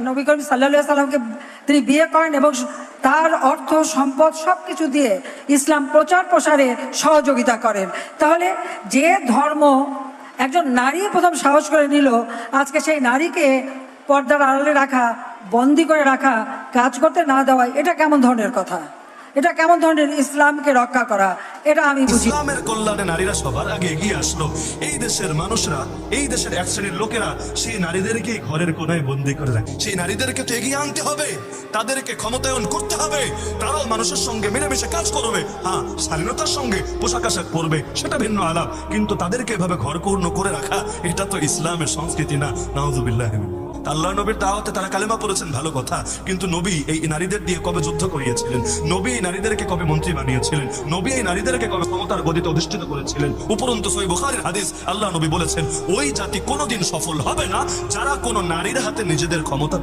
নবী করিম সাল্লাল্লাহু আলাইহি সাল্লামকে তিনি বিয়ে করেন এবং তার অর্থ সম্পদ সব কিছু দিয়ে ইসলাম প্রচার প্রসারে সহযোগিতা করেন। তাহলে যে ধর্ম একজন নারী প্রথম সাহস করে নিল, আজকে সেই নারীকে পর্দার আড়ালে রাখা, বন্দি করে রাখা, কাজ করতে না দেওয়া, এটা কেমন ধরনের কথা? এটা কেমন ধরনের ইসলামকে রক্ষা করা? এটা আমি বুঝি। ইসলামের কল্যাণে নারীরা সবার আগে এগিয়ে আসলো। এই দেশের মানুষরা, এই দেশের এক শ্রেণীর লোকেরা সেই নারীদেরকে ঘরের কোনায় বন্দী করে রাখে। সেই নারীদেরকে তো এগিয়ে আনতে হবে, তাদেরকে ক্ষমতায়ন করতে হবে, তারাও মানুষের সঙ্গে মিলেমিশে কাজ করবে। হ্যাঁ, স্বাধীনতার সঙ্গে পোশাক আশাক পরবে, সেটা ভিন্ন আলাপ, কিন্তু তাদেরকে এভাবে ঘরকূর্ণ করে রাখা, এটা তো ইসলামের সংস্কৃতি না। নাউযুবিল্লাহ। আল্লাহ নবীর দাওয়াতে তারা কালেমা পড়েছেন, ভালো কথা, কিন্তু নবী এই নারীদের দিয়ে কবে যুদ্ধ করিয়েছিলেন? নবী এই নারীদেরকে কবে মন্ত্রী বানিয়েছিলেন? নবী এই নারীদেরকে কবে ক্ষমতার গদিতে অধিষ্ঠিত করেছিলেন? উপরন্তু সহিহ বুখারীর হাদিস, আল্লাহ নবী বলেছেন, ওই জাতি কোনোদিন সফল হবে না যারা কোনো নারীর হাতে নিজেদের ক্ষমতা